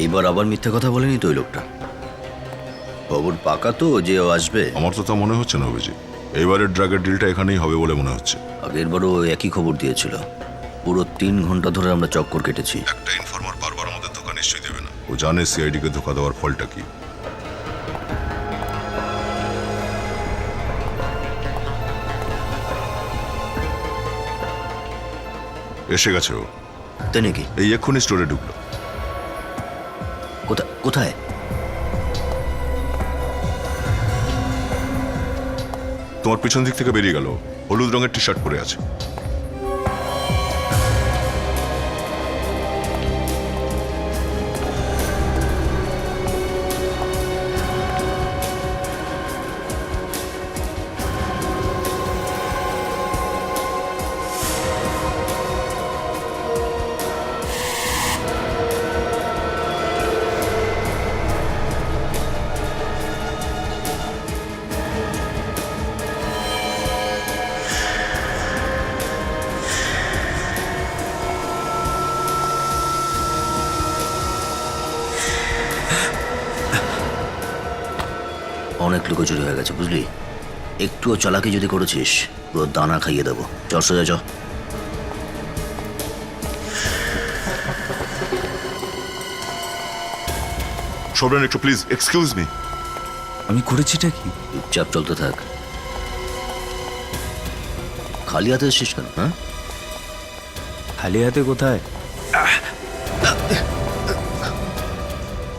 এইবার আবার মিথ্যে কথা বলেনি তো ওই লোকটা? খবর পাকা তো যে ও আসবে? আমার তো তা মনে হচ্ছে না অভিজিৎ। এইবারের ড্রাগের ডিলটা এখানেই হবে বলে মনে হচ্ছে। আগের বারও একই খবর দিয়েছিল। পুরো 3 ঘন্টা ধরে আমরা চক্কর কেটেছি। একটা ইনফরমার বারবার আমাদের ধোকা নিশ্চয়ই দেবে না। ও জানে সিআইডি কে ধোকা দেওয়ার ফলটা কি। এসে গেছে ও। তাই নাকি? এই এক্ষুনি স্টোরে ঢুকলো। কোথায়? তোমার পিছন দিক থেকে বেরিয়ে গেল। হলুদ রঙের টি শার্ট পরে আছে। অনেক লুকোচুরি হয়ে গেছে বুঝলি। একটুও চালাকি যদি করেছিস পুরো দানা খাইয়ে দেবো। চল সোজা চ। শোভন একটু প্লিজ এক্সকিউজ মি। আমি করেছিটা কি? চুপচাপ চলতে থাক। খালি হাতে এসছিস কেন? হ্যাঁ, খালি হাতে কোথায়?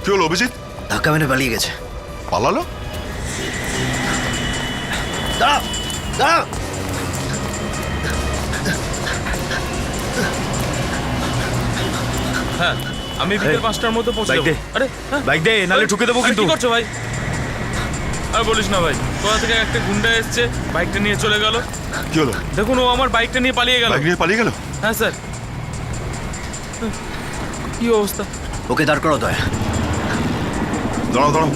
কি হলো অভিজিৎ? ধাক্কা মেরে পালিয়ে গেছে। পালালো? দাঁড়াও, দাঁড়াও। হ্যাঁ, আমি বিকেল 5টার মধ্যে পৌঁছে বাইক যাবো। দে। আরে হ্যাঁ, বাইক দে, নাহলে ঠুকে দেবো আরে কিন্তু। কি করছো ভাই? আর বলিস না ভাই, কোথা থেকে একটা গুন্ডা এসছে, বাইকটা নিয়ে চলে গেল। কি হলো? দেখুন, ও আমার বাইকটা নিয়ে পালিয়ে গেল। বাইক নিয়ে পালিয়ে গেল? হ্যাঁ স্যার। কি অবস্থা? ওকে দাঁড় করাও দয়া। দাঁড়াও দাঁড়াও,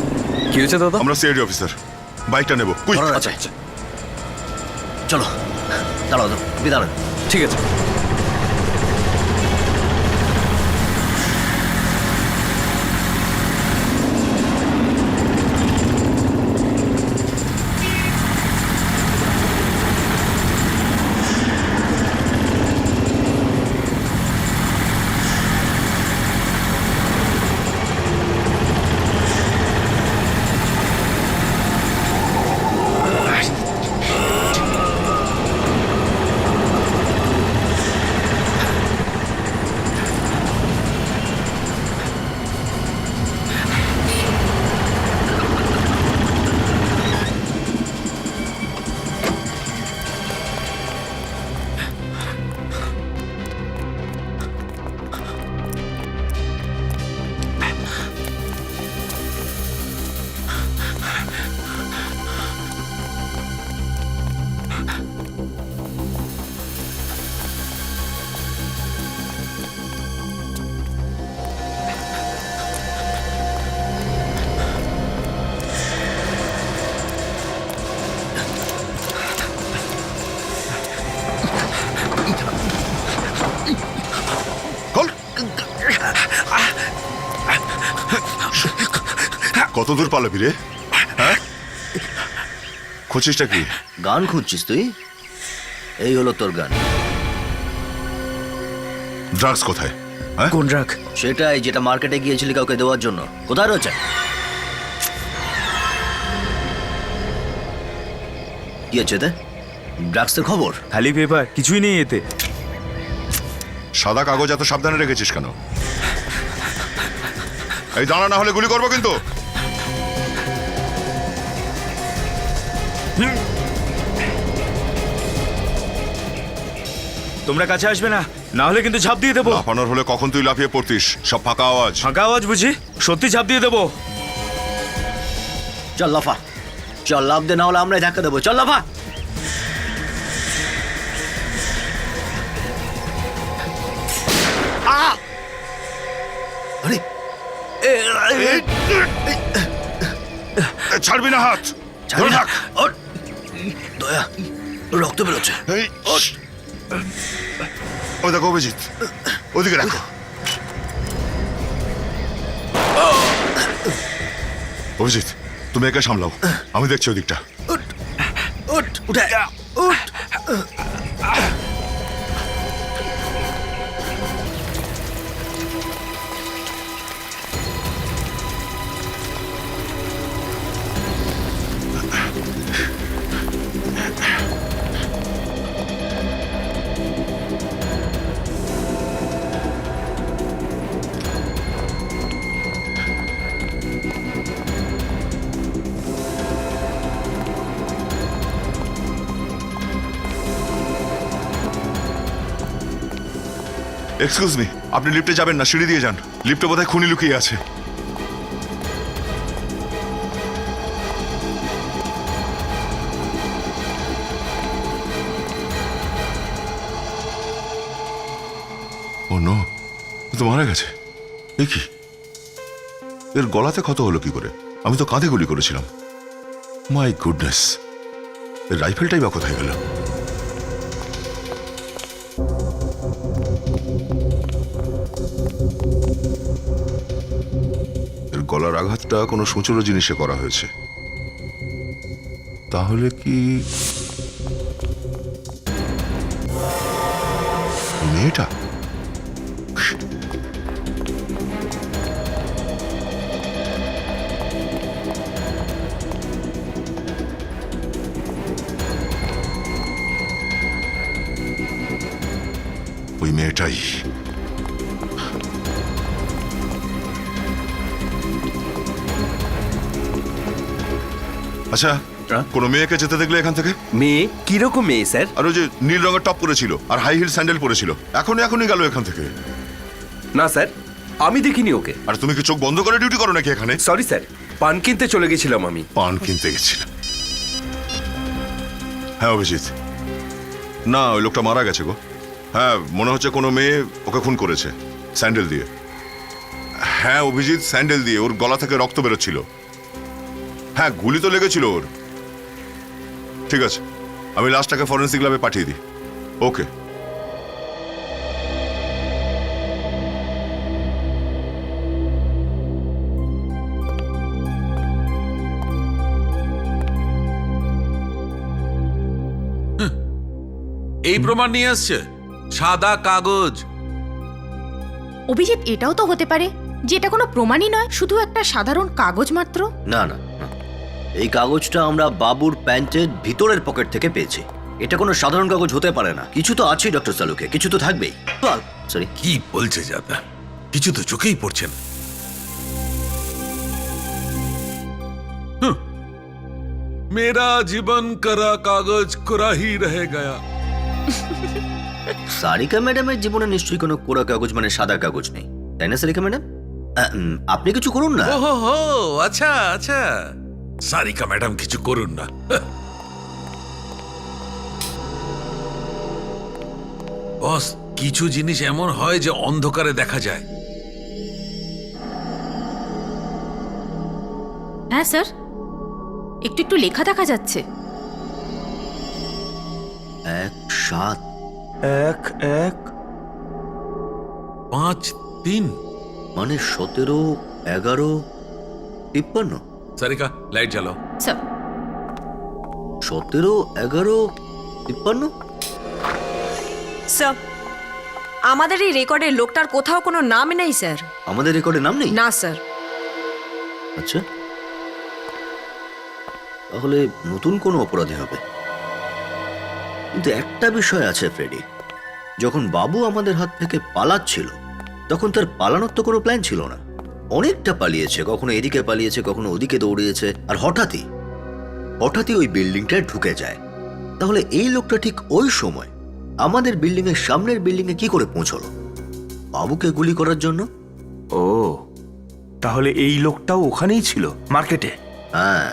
কি হয়েছে দাদা? আমরা সিআইডি অফিসার। বাইকটা নেবো কুইক। ধরো, আচ্ছা আচ্ছা, চলো। দাঁড়াও, তুমি দাঁড়ান। ঠিক আছে। খোল। কত দূর পালাবি রে? হ্যাঁ, খুঁজছিসটা কি? গান খুঁজছিস তুই? এই হলো তোর গান। ড্রাগস কোথায়? হ্যাঁ, কোন ড্রাগ? সেটাই, যেটা মার্কেটে গিয়েছিলি কাউকে দেওয়ার জন্য। কোথায় রয়েছে? কি আছে এতে? ড্রাগসের খবর? খালি পেপার, কিছুই নেই এতে। সাদা কাগজ এত সাবধানে রেখেছিস কেন? এই দাঁড়া, না হলে গুলি করবো কিন্তু। তোমরা কাছে আসবে না, না হলে কিন্তু ঝাঁপ দিয়ে দেবো। লাফানোর হলে কখন তুই লাফিয়ে পড়তিস? সব ফাঁকা আওয়াজ। ফাঁকা আওয়াজ বুঝি? সত্যি ঝাঁপ দিয়ে দেবো। চল লাফা, চল লাফ দে, না হলে আমরাই ধাক্কা দেবো। চল লাফা। আরে ছাড়বি না হাত। ছাড়বি ধরে না। থাক। ওঠ। দয়া, রক্ত বেরোচ্ছে। এই, ওই দেখো অভিজিৎ, ওদিকে রাখো। অভিজিৎ তুমি একা সামলাও, আমি দেখছি ওদিকটা। উঠ উঠে উঠ। এক্সকিউজ মি, আপনি লিফটে যাবেন না, সিঁড়ি দিয়ে যান। লিফটে বোধহয় খুনি লুকিয়ে আছে। ও নো, ও তো মারা গেছে। এ কি, এর গলাতে ক্ষত হলো কি করে? আমি তো কাঁধে গুলি করেছিলাম। মাই গুডনেস, এর রাইফেলটাই বা কোথায় গেল? এর গলার আঘাতটা কোনো সূচল জিনিসে করা হয়েছে। তাহলে কি মেয়েটা? ওই মেয়েটাই। আচ্ছা, কোনো মেয়েকে যেতে দেখলে এখান থেকে? মেয়ে? কিরকম মেয়ে স্যার? আর ওই যে নীল রঙের টপ পরেছিল আর হাই হিল স্যান্ডেল পরেছিল, এখনই গেল এখান থেকে। না স্যার, আমি দেখিনি ওকে। আর তুমি কি চোখ বন্ধ করে ডিউটি করো নাকি এখানে? সরি স্যার, পান কিনতে চলে গেছিলাম আমি। পান কিনতে গেছিলাম? হ্যাঁ অভিজিৎ, না ওই লোকটা মারা গেছে গো। হ্যাঁ, মনে হচ্ছে কোনো মেয়ে ওকে খুন করেছে স্যান্ডেল দিয়ে। হ্যাঁ অভিজিৎ, স্যান্ডেল দিয়ে। ওর গলা থেকে রক্ত বেরোচ্ছিল। হ্যাঁ, গুলি তো লেগেছিল ওর। ঠিক আছে, আমি লাশটাকে ফরেন্সিক ল্যাবে পাঠিয়ে দিই। ওকে। এই প্রমাণ নিয়ে আসছে, সাদা কাগজ। অভিজিৎ, এটাও তো হতে পারে যে এটা কোনো প্রমাণই নয়, শুধু একটা সাধারণ কাগজ মাত্র। না না না, এই কাগজটা আমরা বাবুর প্যান্টের ভিতরের পকেট থেকে পেয়েছি। এটা কোনো সাধারণ কাগজ হতে পারে না। কিছু তো আছে ডক্টর সালুকে, কিছু তো থাকবেই। সরি, কি বলছে জাদা? কিছু তো চোখেই পড়ছে না। মেরা জীবন করা কাগজ কোরা হি রহে গয়া। সারিকা ম্যাডামের জীবনে নিশ্চয়ই কোনো কোরা কাগজ মানে সাদা কাগজ নেই, তাই না সারিকা ম্যাডাম? আপনি কিছু করুন না। ওহো হো, আচ্ছা আচ্ছা, সারিকা ম্যাডাম কিছু করুন না। বস, কিছু জিনিস এমন হয় যে অন্ধকারে দেখা যায়। হ্যাঁ স্যার, একটু একটু লেখা দেখা যাচ্ছে। 1-7 1-1 5-3 মানে 17-11-53। সারিকা, লাইট জ্বালাও। স্যার, 17-11-53। স্যার, আমাদের এই রেকর্ডের লোকটার কোথাও কোনো নাম নেই স্যার। আমাদের রেকর্ডে নাম নেই? না স্যার। আচ্ছা, তাহলে নতুন কোনো অপরাধী হবে। কিন্তু একটা বিষয় আছে ফ্রেডি, যখন বাবু আমাদের হাত থেকে পালাচ্ছিল তখন তার পালানোর তো কোনো প্ল্যান ছিল না। অনেকটা পালিয়েছে, কখনো এদিকে পালিয়েছে, কখনো ওদিকে দৌড়িয়েছে, আর হঠাৎই ওই বিল্ডিংটায় ঢুকে যায়। তাহলে এই লোকটা ঠিক ওই সময় আমাদের বিল্ডিং এর সামনের বিল্ডিং এ কি করে পৌঁছলো? বাবুকে গুলি করার জন্য। ও, তাহলে এই লোকটাও ওখানেই ছিল, মার্কেটে? হ্যাঁ,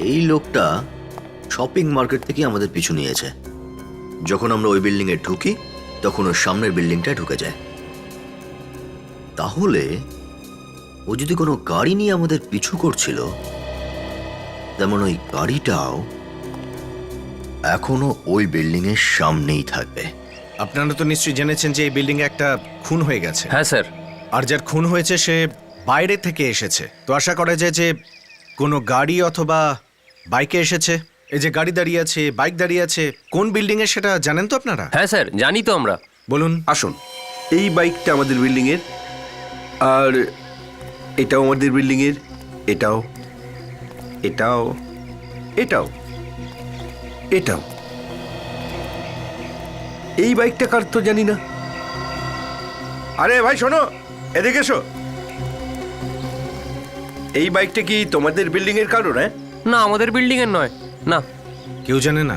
এই লোকটা শপিং মার্কেট থেকে আমাদের পিছু নিয়েছে। যখন আমরা ওই বিল্ডিং এ ঢুকি তখন ওর সামনের বিল্ডিংটায় ঢুকে যায়। তাহলে ও যদি কোনো গাড়ি নিয়ে আমাদের পিছু করছিল, তেমন ওই গাড়িটাও এখনো ওই বিল্ডিং এর সামনেই থাকবে। আপনারা তো নিশ্চয়ই জেনেছেন যে এই বিল্ডিং এ একটা খুন হয়ে গেছে। হ্যাঁ স্যার। আর যার খুন হয়েছে সে বাইরে থেকে এসেছে, তো আশা করা যায় যে কোনো গাড়ি অথবা বাইকে এসেছে। এই যে গাড়ি দাঁড়িয়ে আছে, বাইক দাঁড়িয়ে আছে, কোন বিল্ডিং এ সেটা জানেন তো আপনারা? হ্যাঁ স্যার, জানি তো আমরা। বলুন। আসুন, এই বাইকটা আমাদের বিল্ডিং এর, আর এটাও আমাদের বিল্ডিং এর, এটাও, এটাও, এটাও, এটাও। এই বাইকটা কার তো জানি না। আরে ভাই শোনো, এদিকে এসো। এই বাইকটা কি তোমাদের বিল্ডিং এর কারো? হ্যাঁ, না, আমাদের বিল্ডিং এর নয়। না, কেউ জানে না?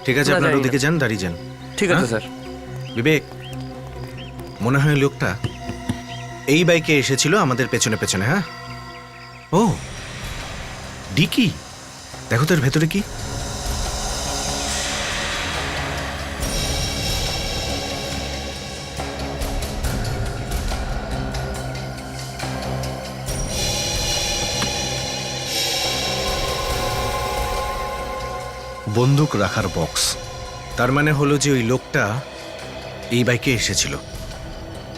ঠিক আছে, না, আপনারা জানি না। ওদিকে যান, দাঁড়িয়ে যান। ঠিক আছে স্যার। বিবেক, মনে হয় লোকটা এই বাইকে এসেছিল আমাদের পেছনে পেছনে। হ্যাঁ, ও ডিকি, দেখো তোর ভেতরে কি। বন্দুক রাখার বক্স। তার মানে হলো যে ওই লোকটা এই বাইকে এসেছিল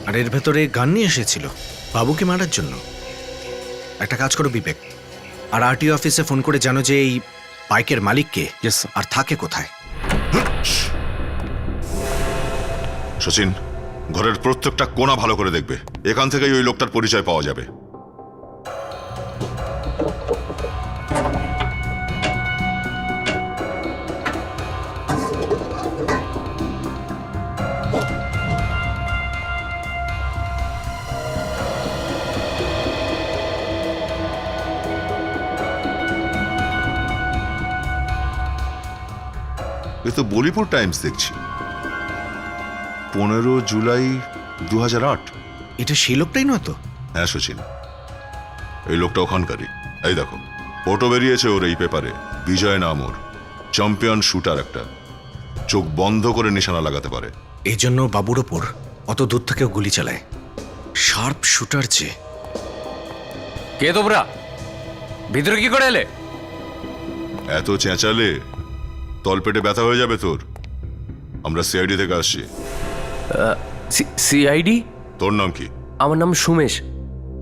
আর এর ভেতরে গান নিয়ে এসেছিল বাবুকে মারার জন্য। একটা কাজ করো বিবেক, আর আরটিও অফিসে ফোন করে জানো যে এই বাইকের মালিক কে আর থাকে কোথায়। সচিন, ঘরের প্রত্যেকটা কোণা ভালো করে দেখবে, এখান থেকেই ওই লোকটার পরিচয় পাওয়া যাবে। এ তো বলিপুর টাইমস দেখছি, 15 জুলাই 2008। এটা সেই লোকটাই নয় তো? হ্যাঁ সচিন, এই লোকটা ওখানকারই। এই দেখো, ফটো বেরিয়েছে ওর এই পেপারে। বিজয় নাম ওর, চ্যাম্পিয়ন শুটার একটা, চোখ বন্ধ করে নিশানা লাগাতে পারে। এই জন্য বাবুর ওপর অত দূর থেকেও গুলি চালায়, শার্প শুটার যে। কে তোমরা? ভিতরে কি করে এলে? এত চেঁচালে তলপেটে ব্যথা হয়ে যাবে তোর। আমরা সিআইডি থেকে আসছি। সিআইডি? তোর নাম কি? আমার নাম সুমেশ,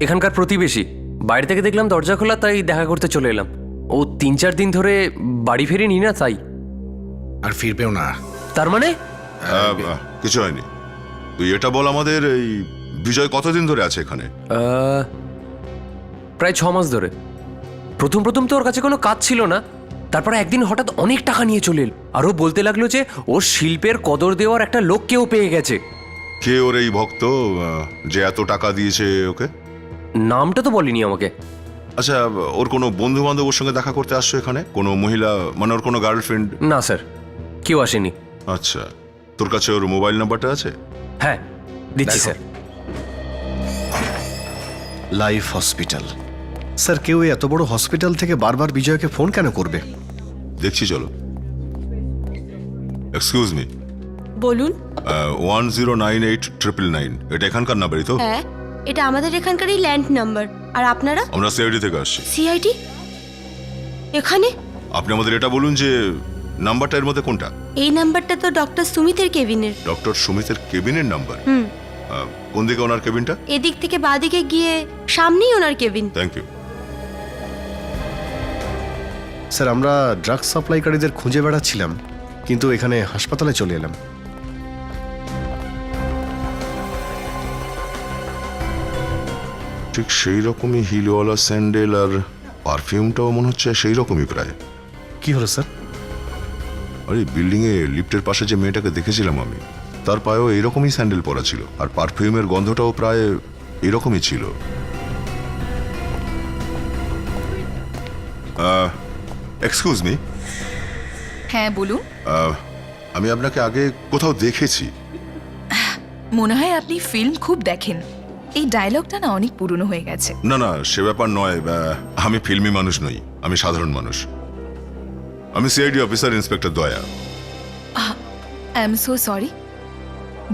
এখানকার প্রতিবেশী। বাইরে থেকে দেখলাম দরজা খোলা, তাই দেখা করতে চলে এলাম। ও 3-4 দিন ধরে বাড়ি ফেরেনি না, তাই। আর ফিরবেও না? তার মানে? কিছু হয়নি। তুই এটা বল, আমাদের এই বিজয় কতদিন ধরে আছে এখানে? প্রায় 6 মাস ধরে। প্রথম তো ওর কাছে কোনো কাজ ছিল না, তারপরে একদিন হঠাৎ অনেক টাকা নিয়ে চলে এল। আরও বলতে লাগলো যে ওর শিল্পের কদর দেওয়ার একটা লোক কেউ পেয়ে গেছে। কে ওর এই ভক্ত যে এত টাকা দিয়েছে ওকে? নামটা তো বলিনি আমাকে। আচ্ছা, ওর কোনো বন্ধু বান্ধবের সঙ্গে দেখা করতে আসছো এখানে? কোনো মহিলা, মানে ওর কোনো গার্লফ্রেন্ড? না স্যার, কেউ আসেনি। আচ্ছা, তোর কাছে ওর মোবাইল নাম্বারটা আছে? হ্যাঁ, দিচ্ছি স্যার। Life hospital. স্যার, কেউ এত বড় হসপিটাল থেকে বারবার বিজয়কে ফোন কেন করবে? দেখছি, চলো। Excuse me. বলুন। 109899, এটা এখানকার নাম্বারই তো? হ্যাঁ, এটা আমাদের এখানকারই ল্যান্ড নাম্বার। আর আপনারা? আমরা সিআইডি থেকে আসছি। সিআইডি এখানে? আপনি আমাদের এটা বলুন যে নাম্বারটা এর মধ্যে কোনটা? এই নাম্বারটা তো ডক্টর সুমিতের কেবিনের। ডক্টর সুমিতের কেবিনের নাম্বার? কোন দিকে ওনার কেবিনটা? এদিক থেকে বাদিকে গিয়ে সামনেই ওনার কেবিন। Thank you. স্যার, আমরা ড্রাগ সাপ্লাইকারীদের খুঁজে বেড়াচ্ছিলাম, কিন্তু এখানে হাসপাতালে চলে এলাম। ঠিক সেই রকমই হিলওয়ালা স্যান্ডেল, আর পারফিউমটাও মনে হচ্ছে সেই রকমই প্রায়। কি হলো স্যার? আরে, বিল্ডিংয়ে লিফটের পাশে যে মেয়েটাকে দেখেছিলাম আমি, তার পায়েও এইরকমই স্যান্ডেল পরা ছিল, আর পারফিউমের গন্ধটাও প্রায় এরকমই ছিল। Excuse me. হ্যাঁ বলুন। আমি আপনাকে আগে কোথাও দেখেছি। মনে হয় আপনি ফিল্ম খুব দেখেন। এই ডায়লগটা না অনেক পুরনো হয়ে গেছে। না না, সে ব্যাপার নয়। আমি ফিল্মি মানুষ নই, আমি সাধারণ মানুষ। আমি সিআইডি অফিসার ইন্সপেক্টর দয়া। I am so sorry.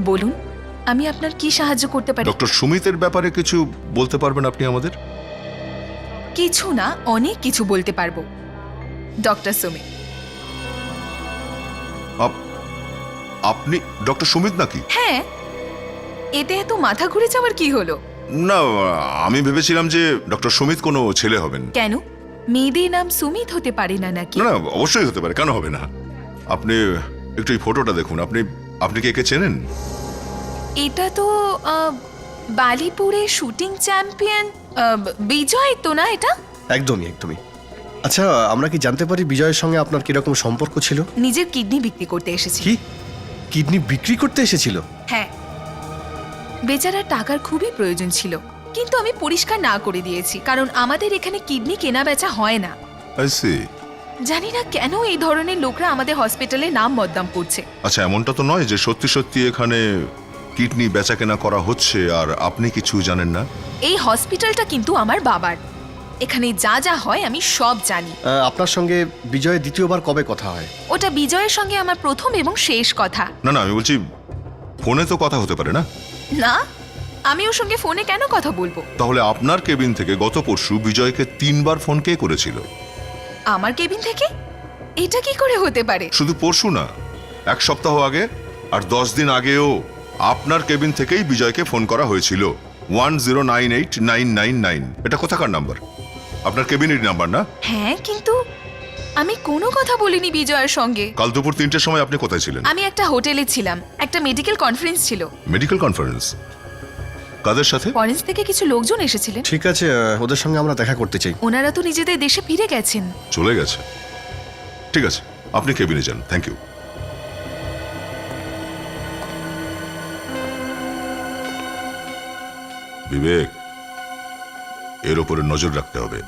বলুন, আমি আপনার কি সাহায্য করতে পারি? ডক্টর সুমিতের ব্যাপারে কিছু বলতে পারবেন আপনি আমাদের? কিছু না, অনেক কিছু বলতে পারবো। ডক্টর সুমিত। আপনি ডক্টর সুমিত নাকি? হ্যাঁ, এতে এত মাথা ঘুরে যাওয়ার কি হলো? না, আমি ভেবেছিলাম যে ডক্টর সুমিত কোনো ছেলে হবেন। কেন মেয়েদের নাম সুমিত হতে পারে না নাকি? না না, অবশ্যই হতে পারে, কেন হবে না? আপনি একটু এই ফটোটা দেখুন। আপনি কি একে চেনেন? এটা তো বালিপুরে শুটিং চ্যাম্পিয়ন বিজয় তো না এটা? একদমই একদমই। আচ্ছা, আমরা কি জানতে পারি বিজয়ের সঙ্গে আপনার কিরকম সম্পর্ক ছিল? নিজের কিডনি বিক্রি করতে এসেছি। কি কিডনি বিক্রি করতে এসেছিল? হ্যাঁ, বেচারার টাকার খুবই প্রয়োজন ছিল, কিন্তু আমি পরিষ্কার না করে দিয়েছি, কারণ আমাদের এখানে কিডনি কেনা বেচা হয় না। I see. জানি না কেন এই ধরনের লোকরা আমাদের হসপিটালে নাম বদনাম করছে। আচ্ছা, এমনটা তো নয় যে সত্যি সত্যি এখানে কিডনি বেচাকেনা করা হচ্ছে আর আপনি কিছু জানেন না? এই হসপিটালটা কিন্তু আমার বাবার, এখানে যা যা হয় আমি সব জানি। আপনার সঙ্গে বিজয়ের দ্বিতীয়বার কবে কথা হয়? ওটা বিজয়ের সঙ্গে আমার প্রথম এবং শেষ কথা। না না, আমি বলছি ফোনে তো কথা হতে পারে না? না, আমি ওর সঙ্গে ফোনে কেন কথা বলবো? তাহলে আপনার কেবিন থেকে গত পরশু বিজয়কে 3 বার ফোন কে করেছিল? আমার কেবিন থেকে? এটা কি করে হতে পারে? শুধু পরশু না, 1 সপ্তাহ আগে আর 10 দিন আগেও আপনার কেবিন থেকেই বিজয়কে ফোন করা হয়েছিল। 1098999। এটা কোথাকার নাম্বার? আপনার কেবিনের নাম্বার না? হ্যাঁ, কিন্তু আমি কোনো কথা বলিনি বিজয়ের সঙ্গে। কাল দুপুর 3টের সময় আপনি কোথায় ছিলেন? আমি একটা হোটেলে ছিলাম, একটা মেডিকেল কনফারেন্স ছিল। Medical conference? কাদের সাথে? ফরেন্স থেকে কিছু লোকজন এসেছিলেন। ঠিক আছে, ওদের সঙ্গে আমরা দেখা করতে চাই। ওনারা তো নিজেদের দেশে ফিরে গেছেন। চলে গেছে? ঠিক আছে, আপনি কেবিনে যান। Thank you. বিবেক, এর উপরে নজর রাখতে হবে।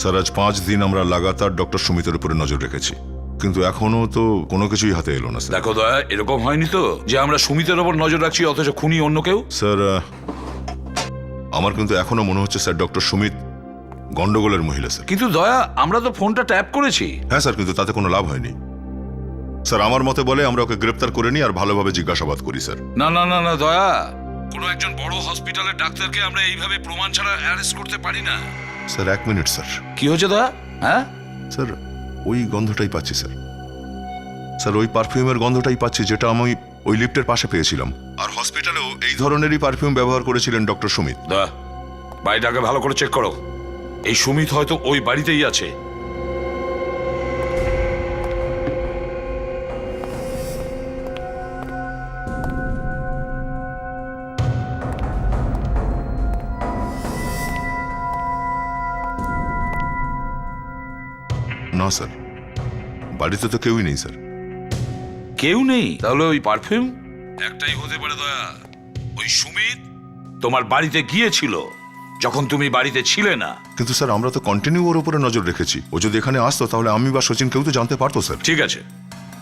স্যার, আজ 5 দিন আমরা লাগাতার ডক্টর সুমিতের উপরে নজর রেখেছি, কিন্তু এখনো তো কোনো কিছুই হাতে এলো না স্যার। দেখো দয়া, এরকম হয়নি তো যে আমরা সুমিতের ওপর নজর রাখছি অথচ খুনি অন্য কেউ? স্যার, আমার কিন্তু এখনো মনে হচ্ছে স্যার ডক্টর সুমিত গন্ডগোলের মহিলা স্যার। কিন্তু দয়া, আমরা তো ফোনটা ট্যাপ করেছি। হ্যাঁ স্যার, কিন্তু তাতে কোনো লাভ হয়নি স্যার। আমার মতে বলে আমরা ওকে গ্রেপ্তার করে নিই আর ভালোভাবে জিজ্ঞাসাবাদ করি স্যার। না না না না দয়া, কোনো একজন বড় হসপিটালের ডাক্তারকে আমরা এইভাবে প্রমাণ ছাড়া অ্যারেস্ট করতে পারি না। Sir 1 minute sir. কি হয়েছে দয়া? হ্যাঁ স্যার, ওই গন্ধটাই পাচ্ছি স্যার। স্যার, ওই পারফিউমের গন্ধটাই পাচ্ছি যেটা আমি ওই লিফটের পাশে পেয়েছিলাম। আর হসপিটালেও এই ধরনেরই পারফিউম ব্যবহার করেছিলেন ডক্টর সুমিত। দয়া, বাড়িটাকে ভালো করে চেক করো। এই সুমিত হয়তো ওই বাড়িতেই আছে। না স্যার, বাড়িতে তো কেউই নেই স্যার। কেউ নেই? তাহলে ওই পারফিউম একটাই হতে পারে দয়া। ওই সুমিত তোমার বাড়িতে গিয়েছিল যখন তুমি বাড়িতে ছিলে না। কিন্তু স্যার, আমরা তো কন্টিনিউ ওর উপরে নজর রেখেছি। ও যদি এখানে আসতো তাহলে আমি বা সচিন কেউ তো জানতে পারতো স্যার। ঠিক আছে,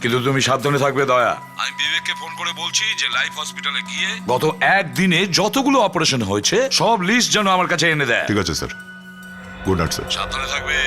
কিন্তু তুমি সাবধানে থাকবে দয়া। আমি বিবেককে ফোন করে বলছি যে লাইফ হসপিটালে গিয়ে গত 1 দিনে যতগুলো অপারেশন হয়েছে সব লিস্ট যেন আমার কাছে এনে দেয়। ঠিক আছে স্যার। Good night sir. সাবধানে থাকবে।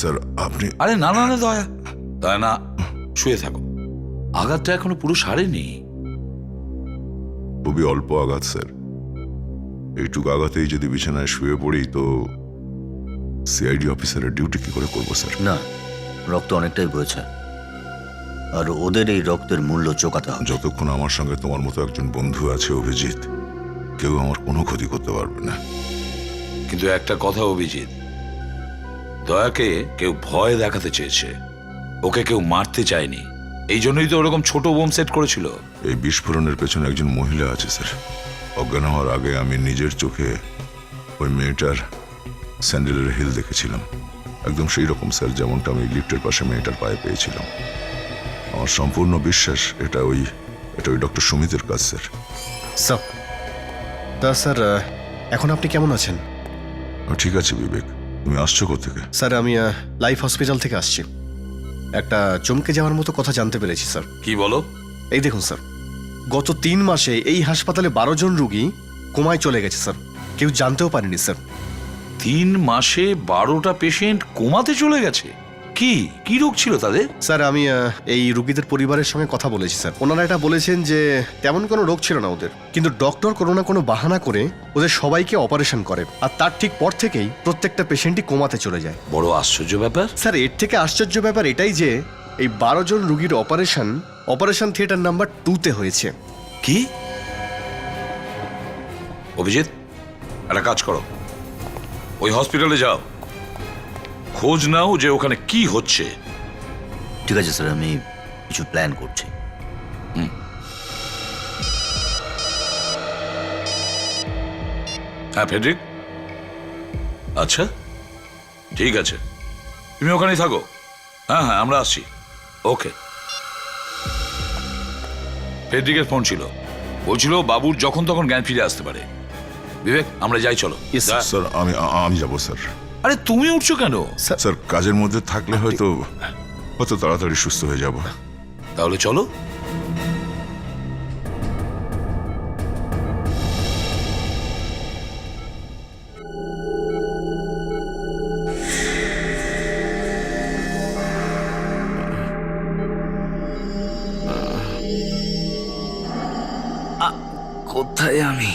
স্যার আপনি আরে না না না দয়া দয়া না, শুয়ে থাকো। আঘাতটা এখনো পুরো সারেনি। খুবই অল্প আঘাত স্যার। এইটুকু আঘাতেই যদি বিছানায় শুয়ে পড়ি তো সিআইডি অফিসারের ডিউটি কি করে করবো স্যার? না, রক্ত অনেকটাই বয়েছে, আর ওদের এই রক্তের মূল্য চোকাতে হবে। যতক্ষণ আমার সঙ্গে তোমার মতো একজন বন্ধু আছে অভিজিৎ, কেউ আমার কোনো ক্ষতি করতে পারবে না। কিন্তু একটা কথা অভিজিৎ, দয়াকে কেউ ভয় দেখাতে চেয়েছে, ওকে কেউ মারতে চায়নি। এই জন্যই তো ওরকম ছোট বোম সেট করেছিল। এই বিস্ফোরণের পেছনে একজন মহিলা আছে স্যার। অজ্ঞান হওয়ার আগে আমি নিজের চোখে ওই মেয়েটার স্যান্ডেলের হিল দেখেছিলাম, একদম সেই রকম স্যার যেমনটা আমি লিফটের পাশে মেয়েটার পায়ে পেয়েছিলাম। আমার সম্পূর্ণ বিশ্বাস এটা ওই ডক্টর সুমিতের কাজ স্যার। স্যার, তা স্যার এখন আপনি কেমন আছেন? ঠিক আছে বিবেক, তুমি আসছো কোথেকে? স্যার আমি লাইফ হসপিটাল থেকে আসছি। একটা চমকে যাওয়ার মতো কথা জানতে পেরেছি স্যার। কি বলো? এই দেখুন স্যার, গত 3 মাসে এই হাসপাতালে 12 জন রুগী কোমায় চলে গেছে স্যার। কেউ জানতেও পারেনি স্যার। 3 মাসে 12টা পেশেন্ট কোমাতে চলে গেছে? কি কি রোগ ছিল তাদের? স্যার আমি এই রুগীদের পরিবারের সঙ্গে কথা বলেছি স্যার। ওনারা এটা বলেছেন যে তেমন কোনো রোগ ছিল না ওদের, কিন্তু ডক্টর কোনো না কোনো বাহানা করে ওদের সবাইকে অপারেশন করে, আর তার ঠিক পর থেকেই প্রত্যেকটা পেশেন্টই কোমাতে চলে যায়। বড় আশ্চর্য ব্যাপার। স্যার এর থেকে আশ্চর্য ব্যাপার এটাই যে এই 12 জন রুগীর অপারেশন থিয়েটার নাম্বার 2-তে হয়েছে। কি? অভিজিৎ, একটা কাজ করো, ওই হসপিটালে যাও, খোঁজ নাও যে ওখানে কি হচ্ছে। ঠিক আছে স্যার, আমি কিছু প্ল্যান করছি। হ্যাঁ ফেডরিক, আচ্ছা ঠিক আছে, তুমি ওখানেই থাকো। হ্যাঁ হ্যাঁ আমরা আসছি। ওকে। ফেডরিকের ফোন ছিল, বলছিল বাবুর যখন তখন জ্ঞান ফিরে আসতে পারে। বিবেক আমরা যাই, চলো। স্যার আমি যাবো স্যার। আরে তুমি উঠছো কেন? স্যার কাজের মধ্যে থাকলে হয়তো তাড়াতাড়ি সুস্থ হয়ে যাব। তাহলে চলো। কোথায় আমি?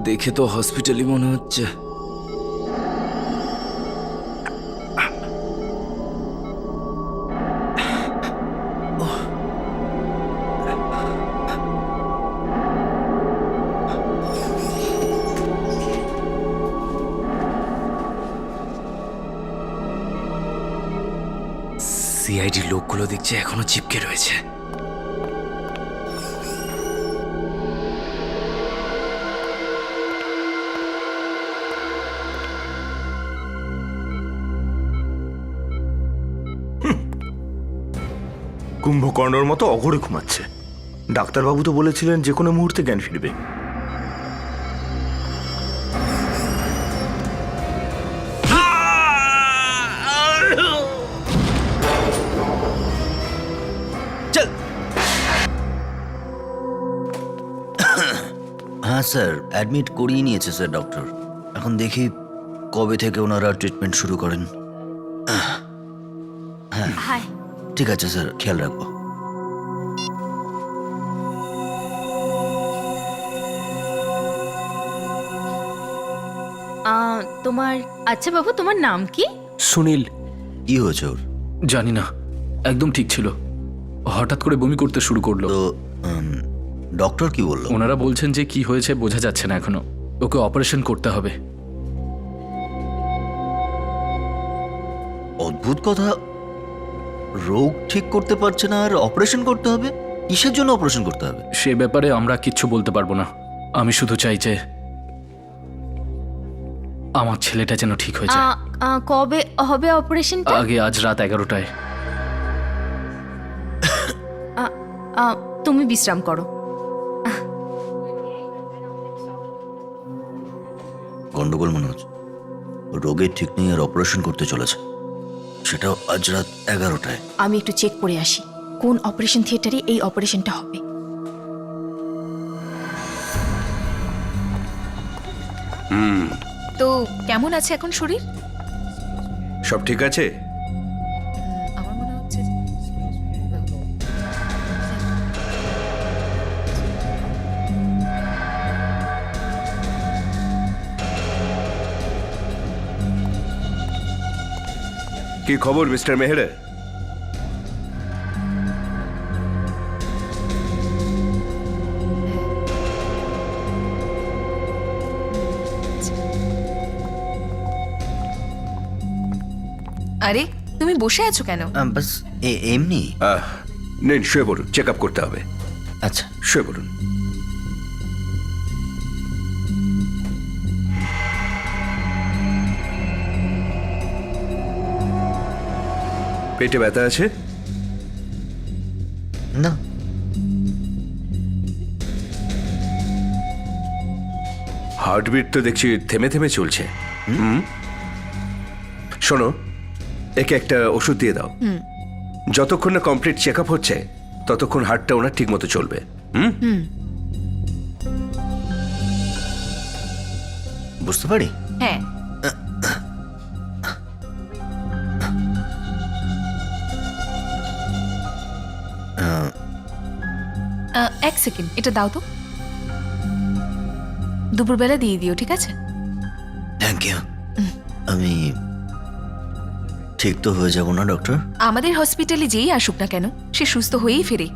দেখে তো হসপিটালই মনে হচ্ছে। সিআইডি লোকগুলো দেখছে এখনো চিপকে রয়েছে। কুম্ভকর্ণর মতো অঘরে ঘুমাচ্ছে। ডাক্তারবাবু তো বলেছিলেন যে কোনো মুহূর্তে জ্ঞান ফিরবে। হ্যাঁ স্যার, অ্যাডমিট করিয়ে নিয়েছে স্যার ডক্টর। এখন দেখি কবে থেকে ওনারা ট্রিটমেন্ট শুরু করেন। হ্যাঁ হাই, ঠিক আছে স্যার, খেয়াল রাখবো। তোমার আচ্ছা বাবু, তোমার নাম কি? সুনীল। কি হয়েছে ওর? জানি না, একদম ঠিক ছিল, হঠাৎ করে বমি করতে শুরু করলো। তো ডক্টর কি বললো? ওনারা বলছেন যে কি হয়েছে বোঝা যাচ্ছে না এখনো, ওকে অপারেশন করতে হবে। অদ্ভুত কথা, রোগ ঠিক করতে পারছে না আর অপারেশন করতে হবে? কিসের জন্য অপারেশন করতে হবে? সে ব্যাপারে আমরা কিচ্ছু বলতে পারবো না। আমি শুধু চাই যে আমার ছেলেটা যেন ঠিক হয়ে যায়। কবে হবে অপারেশনটা? আগে আজ রাত 11টায়। তুমি বিশ্রাম করো। গন্ডগোল মনে হচ্ছে। রোগের ঠিক নেই আর অপারেশন করতে চলেছে, সেটাও আজ রাত 11টায়। আমি একটু চেক করে আসি কোন অপারেশন থিয়েটারে এই অপারেশনটা হবে। তো কেমন আছে এখন শরীর? সব ঠিক আছে? আমার মনে হচ্ছে কি খবর মিস্টার মেহরা? আরে তুমি বসে আছো কেন? বাস এমনি। নিন শুয়ে পড়ুন, চেক আপ করতে হবে। আচ্ছা, শুয়ে পড়ুন। পেটে ব্যথা আছে? না। হার্টবিট তো দেখছি থেমে থেমে চলছে। শোনো, একে একটা ওষুধ দিয়ে দাও। যতক্ষণ না কমপ্লিট চেক আপ হচ্ছে ততক্ষণ হার্টটা ওনার ঠিক মতো চলবে। বুঝতে পারি। হ্যাঁ, এক সেকেন্ড, এটা দাও তো। দুপুরবেলা দিয়ে দিও, ঠিক আছে? Thank you. আমি ঠিক তো হয়ে যাব না ডক্টর? আমাদের হসপিটালে যেই আসুক না কেন সে সুস্থ হয়েই ফেরে।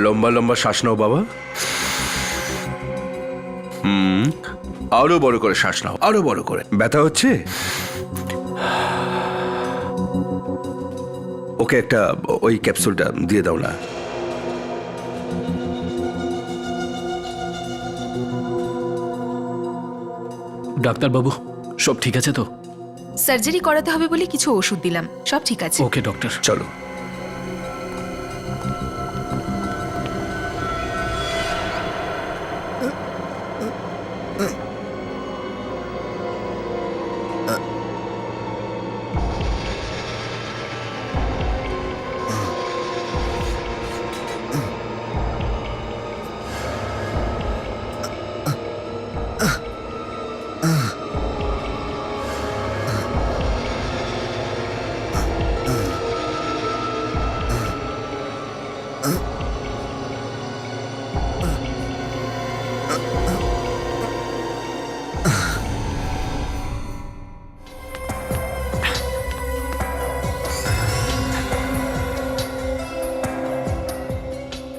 লম্বা লম্বা শ্বাস নাও বাবা। আরো বড় করে শ্বাস নাও, আরো বড় করে। ব্যথা হচ্ছে? ওকে একটা ওই ক্যাপসুলটা দিয়ে দাও না। ডাক্তারবাবু, সব ঠিক আছে তো? সার্জারি করাতে হবে বলে কিছু ওষুধ দিলাম, সব ঠিক আছে। ওকে ডক্টর। চলো।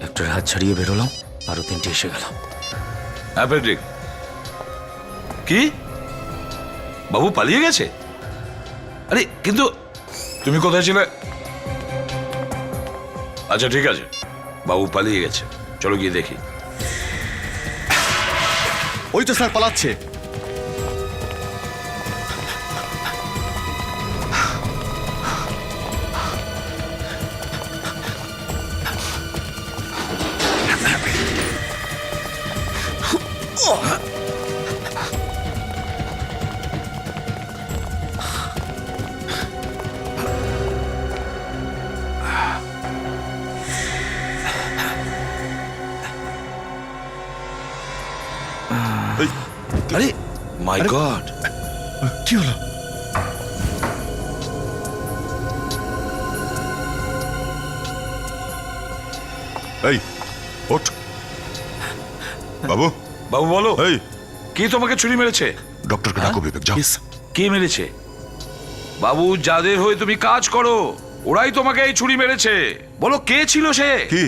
একটা হাত ছাড়িয়ে বেরোলাম, আরো 3টে এসে গেল। অ্যাপেন্ডিক কি? বাবু পালিয়ে গেছে? আরে কিন্তু তুমি কোথায় ছিলে? আচ্ছা ঠিক আছে, বাবু পালিয়ে গেছে, চলো গিয়ে দেখি। ওই তো স্যার পালাচ্ছে। আরে মাই গড, কি হলো? এই ওঠ বাবু। বাবু বলো, এই কে তোমাকে ছুরি মেরেছে? ডক্টরকে ডাকো বিবেক, যাও। কে মেরেছে? বাবু, যাদের হয়ে তুমি কাজ করো ওরাই তোমাকে এই ছুরি মেরেছে। বলো কে ছিল সে? কি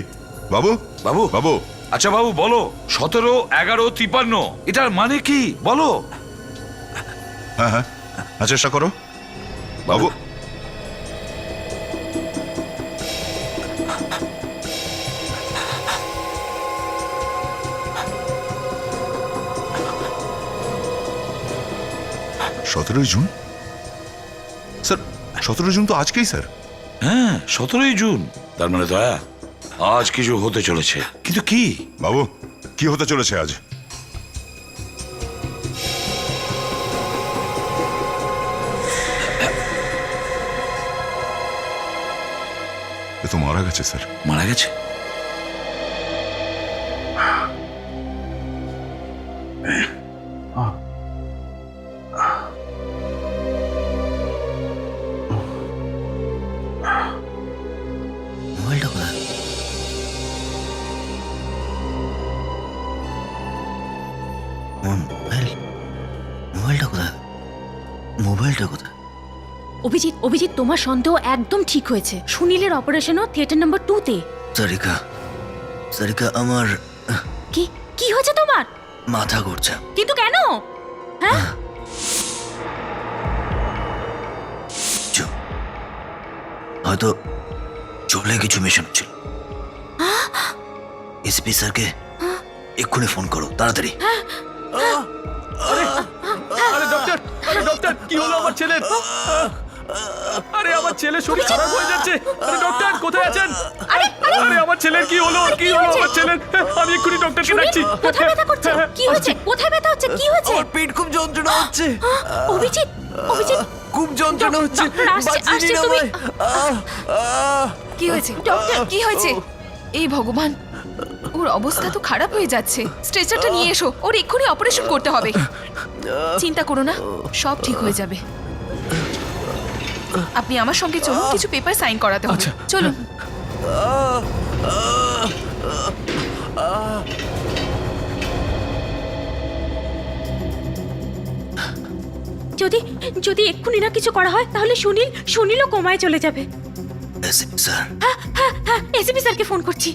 বাবু? বাবু বাবু আচ্ছা বাবু বলো, 17, 11, 53 এটার মানে কি বলো? হ্যাঁ হ্যাঁ, চেষ্টা করো বাবু। 17 জুন স্যার, 17 জুন তো আজকেই স্যার। হ্যাঁ 17 জুন। তার মানে দয়া আজ কিছু হতে চলেছে, কিন্তু কি? বাবু, কি হতে চলেছে আজ? এ তো মারা গেছে স্যার। মারা গেছে? মোবাইলটা কোথায়? মোবাইলটা কোথায়? মোবাইলটা কোথায়? অভিজিৎ অভিজিৎ তোমার সন্দেহ একদম ঠিক হয়েছে। সুনীলের অপারেশনও থিয়েটার নাম্বার 2-তে। সারিকা, সারিকা, আমার কি কি হয়েছে তোমার? মাথা ঘুরছে। কিন্তু কেন? হ্যাঁ হয়তো চলে কিছু মেশানো ছিল। এসপি স্যারকে এক্ষুনি ফোন করো, তাড়াতাড়ি। আরে ডক্টর, আরে ডক্টর, কি হলো আমার ছেলের? আরে আমার ছেলে শরীর খারাপ হয়ে যাচ্ছে। আরে ডক্টর কোথায় আছেন? আরে আমার ছেলের কি হলো? কি হলো আমার ছেলের? আমি এক্ষুনি ডক্টরকে ডাকছি। কোথায় ব্যথা করছে? কি হয়েছে? কোথায় ব্যথা হচ্ছে? কি হয়েছে? আমার পেট খুব যন্ত্রণা হচ্ছে। অভিজিৎ অভিজিৎ খুব যন্ত্রণা হচ্ছে। ডক্টর আসছে, আসছে, তুমি কি হয়েছে ডক্টর? কি হয়েছে? এই ভগবান, ওর অবস্থা তো খারাপ হয়ে যাচ্ছে। স্ট্রেচারটা নিয়ে এসো, ওর এক্ষুনি অপারেশন করতে হবে। চিন্তা করো না, সব ঠিক হয়ে যাবে। আপনি আমার সঙ্গে চলুন, কিছু পেপার সাইন করাতে হবে। চলুন। যদি যদি এক্ষুনি না কিছু করা হয় তাহলে সুনীলও কোমায় চলে যাবে। এসপি স্যার, হ্যাঁ হ্যাঁ হ্যাঁ, এসপি স্যারকে ফোন করছি।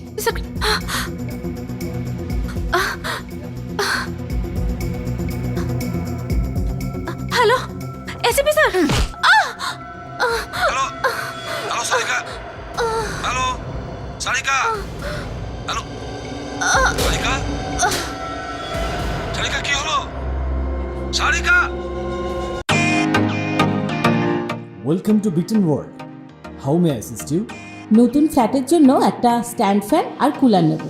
Hello SP sir. Hello hello Sarika, hello Sarika, hello Sarika, Sarika কি হলো? Sarika, welcome to Beaton world. How may I assist you? নতুন ফ্ল্যাটের জন্য একটা স্ট্যান্ড ফ্যান আর কুলার নেব।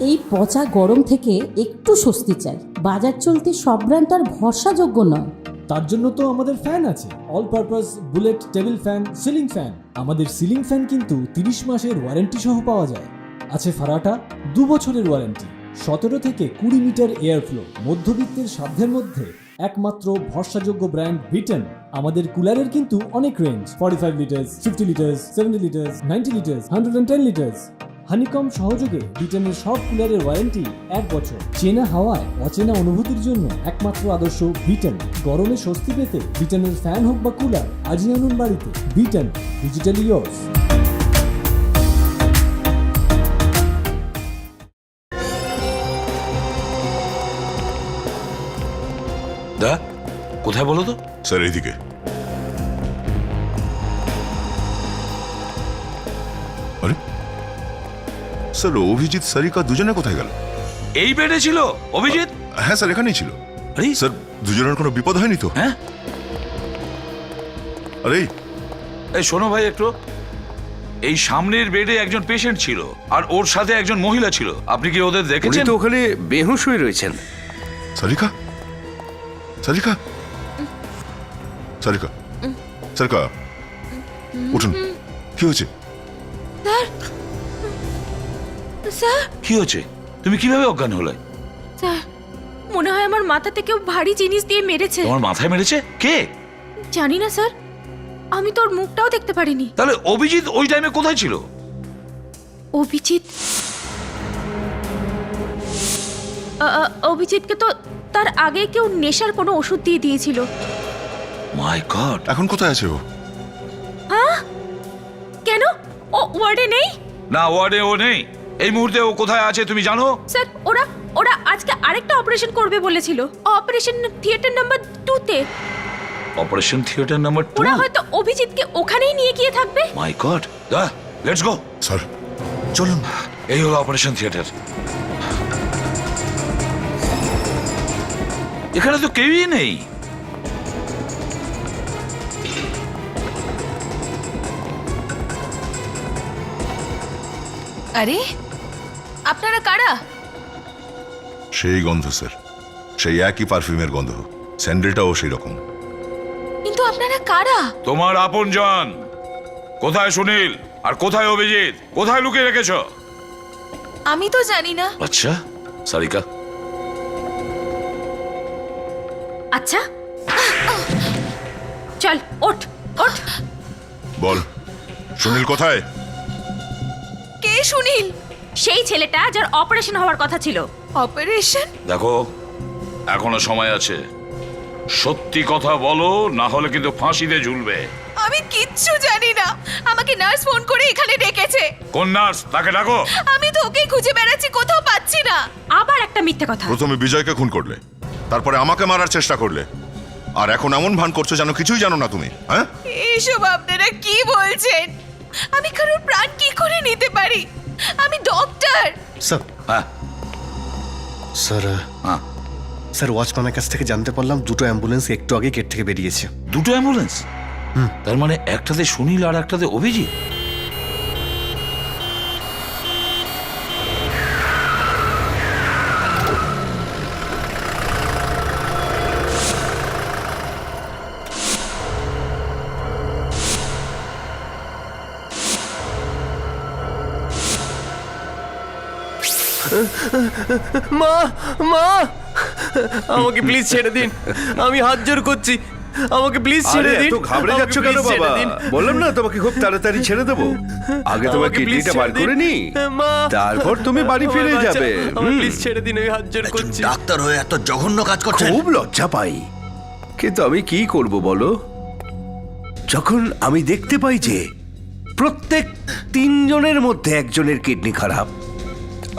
এই পচা গরম থেকে একটু স্বস্তি চাই। বাজার চলতে সব ব্র্যান্ড আর ভরসাযোগ্য নয়। তার জন্য তো আমাদের ফ্যান আছে, all purpose bullet table fan, ceiling fan. আমাদের সিলিং ফ্যান কিন্তু 30 মাসের ওয়ারেন্টি সহ পাওয়া যায়। আছে ফারাটা 2 বছরের ওয়ারেন্টি, 17 থেকে 20 মিটার এয়ার ফ্লো। মধ্যবিত্তের সাধ্যের মধ্যে একমাত্র ভরসাযোগ্য ব্র্যান্ড বিটন। আমাদের কুলারের কিন্তু অনেক range, 45 litres, 50 litres, 70 litres, 90 litres, 110 litres. Honeycomb সহযোগে বিটনের সব কুলারের ওয়ারেন্টি 1 বছর। চেনা হাওয়ায় অচেনা অনুভূতির জন্য একমাত্র আদর্শ বিটন। গরমে স্বস্তি পেতে বিটনের ফ্যান হোক বা কুলার, আজই আনুন বাড়িতে। Vuitton, digitally yours. দা কোথায় বলো তো? স্যার এইদিকে। আরে স্যার, অভিজিৎ সারিকা দুজনে কোথায় গেল? এই বেডে ছিল অভিজিৎ? হ্যাঁ স্যার, এখানেই ছিল। আরে স্যার, দুজনের কোনো বিপদ হয়নি তো? হ্যাঁ। আরে এই শোনো ভাই একটু, এই সামনের বেডে একজন পেশেন্ট ছিল আর ওর সাথে একজন মহিলা ছিল। আপনি কি ওদের উনি দেখেছেন? তো ওখানে বেহুশ হয়ে রয়েছেন। সারিকা, সারিকা, সারিকা, সারিকা, উঠুন। কি হয়েছে? স্যার কি হয়েছে? তুমি কিভাবে অজ্ঞান হলে? স্যার মনে হয় আমার মাথাতে কেউ ভারী জিনিস দিয়ে মেরেছে। তোমার মাথায় মেরেছে? কে? জানি না স্যার, আমি তোর মুখটাও দেখতে পারিনি। তাহলে অভিজিৎ ওই টাইমে কোথায় ছিল? অভিজিৎ অভিজিৎকে তো তার আগে কেউ নেশার কোনো ওষুধ দিয়ে দিয়েছিল। মাই গড, এখন কোথায় আছে ও? হ্যাঁ কেন? ও ওয়ার্ডে নেই? না, ওয়ার্ডে ও নেই। এই মুহূর্তে ও কোথায় আছে তুমি জানো? স্যার ওরা আজকে আরেকটা অপারেশন করবে বলেছিল, অপারেশন থিয়েটার নাম্বার 2-তে। Operation theatre number 2? ওরা হয়তো অভিজিৎকে ওখানেই নিয়ে গিয়ে থাকবে। মাই গড, দা লেটস গো। স্যার চলুন। এই হলো অপারেশন থিয়েটার। এখানে তো কেউই নেই। আরে আপনারা কারা? সেই গন্ধ স্যার, সেই একই পারফিউমের গন্ধ, স্যান্ডেলটাও সেই রকম। কিন্তু আপনারা কারা? তোমার আপনজন। কোথায় সুনীল আর কোথায় অভিজিৎ? কোথায় লুকিয়ে রেখেছো? আমি তো জানি না। আচ্ছা সারিকা, আচ্ছা চল ওঠ ওঠ। বল সুনীল কোথায়? কে সুনীল? সেই ছেলেটা যার অপারেশন হওয়ার কথা ছিল। অপারেশন? দেখো এখনো সময় আছে, সত্যি কথা বলো, না হলে কিন্তু ফাঁসিতে ঝুলবে। আমি কিচ্ছু জানি না। আমাকে নার্স ফোন করে এখানে ডেকেছে। কোন নার্স? তাকে ডাকো। আমি তো ওকেই খুঁজে বেড়াচ্ছি, কোথাও পাচ্ছি না। আবার একটা মিথ্যে কথা। প্রথমে বিজয়কে খুন করলে, তারপরে আমাকে মারার চেষ্টা করলে, আর এখন এমন ভান করছো যেন কিছুই জানো না তুমি। হ্যাঁ, এইসব আপনারা কি বলছেন? আমি কারোর প্রাণ কি করে নিতে পারি? আমি ডক্টর। স্যার হ্যাঁ স্যার হ্যাঁ, স্যার ওয়াচম্যানের কাছ থেকে জানতে পারলাম দুটো অ্যাম্বুলেন্স একটু আগে গেট থেকে বেরিয়েছে। দুটো অ্যাম্বুলেন্স? তার মানে একটাতে সুনীল আর একটাতে অভিজিৎ। মা মা আমাকে প্লিজ ছেড়ে দিন, আমি হাত জোর করছি, আমাকে প্লিজ ছেড়ে দিন। এত ঘাবড়ে যাচ্ছ কেন বাবা? বললাম না তোমাকে খুব তাড়াতাড়ি ছেড়ে দেবো। আগে তোমার কিডনিটা বার করে নি, তারপর তুমি বাড়ি ফিরে যাবে। প্লিজ ছেড়ে দিন, আমি হাত জোর করছি। ডাক্তার হয়ে এত জঘন্য কাজ করছেন। খুব লজ্জা পাই, কিন্তু আমি কি করব বলো? যখন আমি দেখতে পাই যে প্রত্যেক 3 জনের মধ্যে একজনের কিডনি খারাপ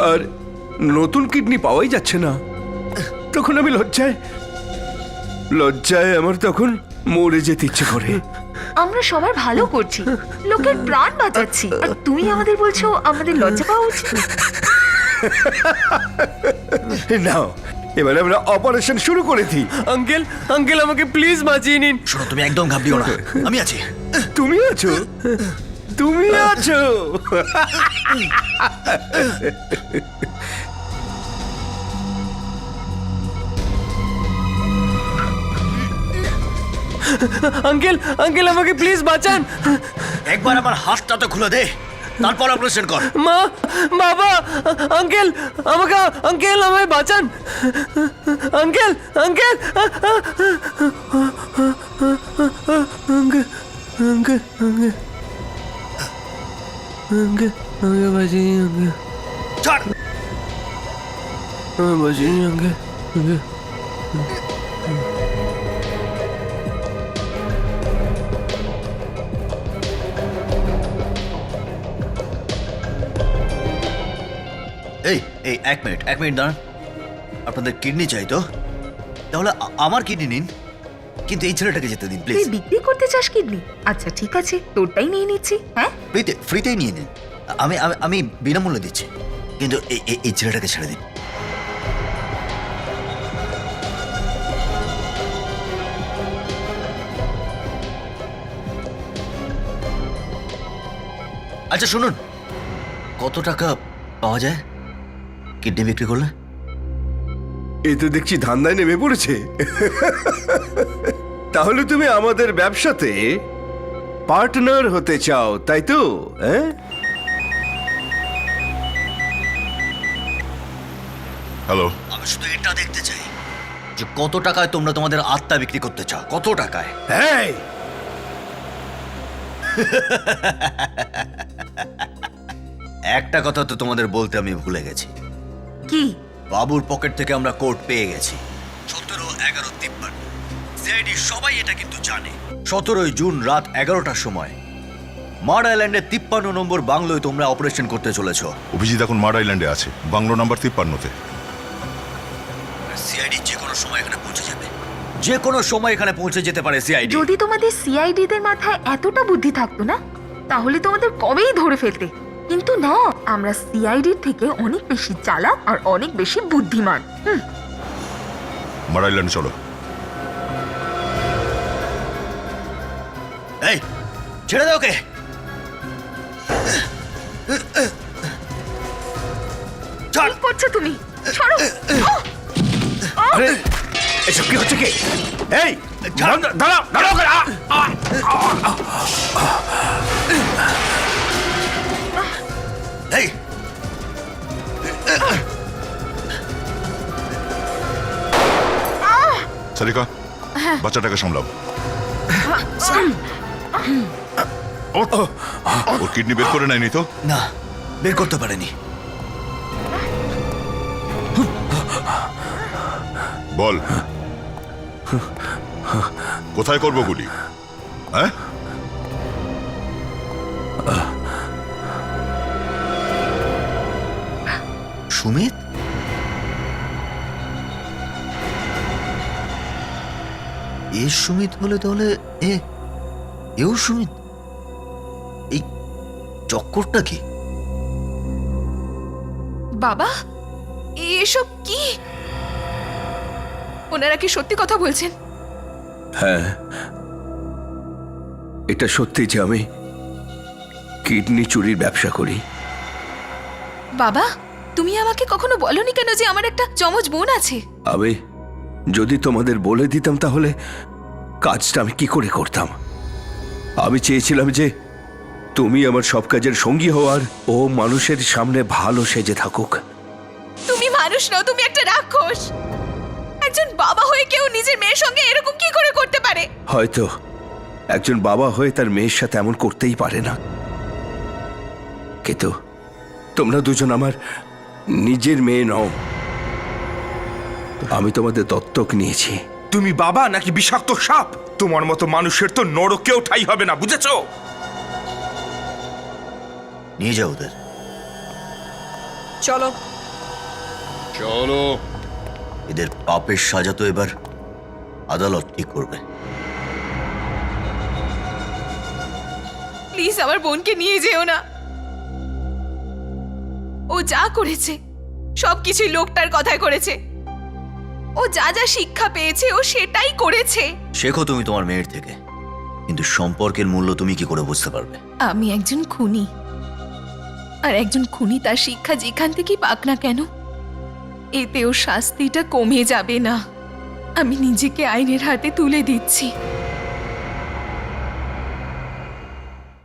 আর নতুন কিডনি পাওয়াই যাচ্ছে না, তখন আমি লজ্জায় আমার তখন মরে যেতে ইচ্ছে করে। আমরা সবার ভালো করছি, লোকের প্রাণ বাঁচাচ্ছি, আর তুমি আমাদের বলছো আমাদের লজ্জা পাওয়া উচিত? নাও এবারে আমরা অপারেশন শুরু করে দিই। আঙ্কেল আঙ্কেল আমাকে প্লিজ বাঁচিয়ে নিন। শোনো, তুমি একদম ঘাবড়িও না, আমি আছি। তুমি আছো, তুমি আছো। আঙ্কেল আঙ্কেল আমাকে প্লিজ বাঁচান। একবার আমার হাতটা তো খুলে দে, তারপর অপারেশন কর। মা, বাবা, আঙ্কেল আমাকে, আঙ্কেল আমায় বাঁচান। Uncle uncle uncle uncle uncle uncle আমাকে বাঁচিয়ে আঙ্কেল, ছাড়। আমাকে বাঁচিয়ে আঙ্কেল আঙ্কেল। এই এই এক মিনিট দাঁড়ান। আপনাদের কিডনি চাই তো? তাহলে আমার কিডনি নিন, কিন্তু এই ছেলেটাকে যেতে দিন প্লিজ। তুই বিক্রি করতে চাস কিডনি? আচ্ছা ঠিক আছে, তোরটাই নিয়ে নিচ্ছি। হ্যাঁ, ফ্রিতেই নিয়ে নিন, আমি বিনামূল্যে দিচ্ছি, কিন্তু এই ছেলেটাকে ছেড়ে দিন। আচ্ছা শুনুন, কত টাকা পাওয়া যায় কিডনি বিক্রি করলে? এই তো দেখছি ধান্দায় নেমে পড়েছে। তাহলে তুমি আমাদের ব্যবসাতে পার্টনার হতে চাও, তাই তো? হ্যাঁ, হ্যালো। আমি শুধু এটা দেখতে চাই যে কত টাকায় তোমরা তোমাদের আত্মা বিক্রি করতে চাও, কত টাকায়? হ্যাঁ। একটা কথা তো তোমাদের বলতে আমি ভুলে গেছি। কি? বাবুর পকেট থেকে আমরা কোড পেয়ে গেছি 17-11-53। সিআইডি সবাই এটা কিন্তু জানে। 17 জুন রাত 11টার সময় মাড আইল্যান্ডের 53 নম্বর বাংলোয় তোমরা অপারেশন করতে চলেছ। অভিজিৎ এখন মাড আইল্যান্ডে আছে, বাংলো নাম্বার 53-তে। সিআইডি যে কোনো সময় এখানে পৌঁছে যাবে, যে কোনো সময় এখানে পৌঁছে যেতে পারে সিআইডি। যদি তোমাদের সিআইডি দের মাথায় এতটা বুদ্ধি থাকতো না, তাহলে তোমাদের কবেই ধরে ফেলতে। কিন্তু না, আমরা সিআইডির থেকে অনেক বেশি চালাক আর অনেক বেশি বুদ্ধিমান। মাড আইল্যান্ড চলো। এই ছেড়ে দাও ওকে। ছাড়। কি করছো তুমি? ছাড়ো। আরে এসব কি হচ্ছে কি? এই দাঁড়াও দাঁড়াও করে, এই সারিকা বাচ্চাটাকে সামলাও। ওর কিডনি বের করে নেয়নি তো? না, বের করতে পারেনি। বল কোথায় করবো গুলি? হ্যাঁ সুমিত, এ সুমিত হলে তাহলে এও সুমিত? এই চক্করটা কি? বাবা, এসব কি? ওনারা কি সত্যি কথা বলছেন? হ্যাঁ, এটা সত্যি যে আমি কিডনি চুরির ব্যবসা করি। বাবা, তুমি আমাকে কখনো বলনি কেন যে আমার একটা যমজ বোন আছে? আমি যদি তোমাদের বলে দিতাম তাহলে কাজটা আমি কি করে করতাম? আমি চেয়েছিলাম যে তুমি আমার সব কাজের সঙ্গী হওয়ার, ও মানুষের সামনে ভালো সেজে থাকুক। তুমি মানুষ নও, তুমি একটা রাক্ষস। একজন বাবা হয়ে কেউ নিজের মেয়ের সঙ্গে এরকম কি করে করতে পারে? হয়তো একজন বাবা হয়ে তার মেয়ের সাথে এমন করতেই পারে না, কিন্তু তোমরা দুজন আমার নিজের মেয়ে নও। আমি তোমাদের দত্তক নিয়েছি। তুমি বাবা নাকি বিষাক্ত সাপ? তোমার মতো মানুষের তো নরকেও ঠাঁই হবে না, বুঝেছো? নিয়ে যাও ওদের। চলো। চলো। এদের পাপের সাজা তো এবার আদালত ঠিক করবে। প্লিজ আমার বোনকে নিয়ে যেও না। ও যা করেছে সবকিছুই লোকটার কথায় করেছে। ও যা যা শিক্ষা পেয়েছে ও সেটাই করেছে। শেখো তুমি তোমার মেয়ের থেকে, কিন্তু সম্পর্কের মূল্য তুমি কি করে বুঝতে পারবে? আমি একজন খুনি, আর একজন খুনি তার শিক্ষা যেখান থেকেই পাক না কেন, এতেও শাস্তিটা কমে যাবে না। আমি নিজেকে আইনের হাতে তুলে দিচ্ছি।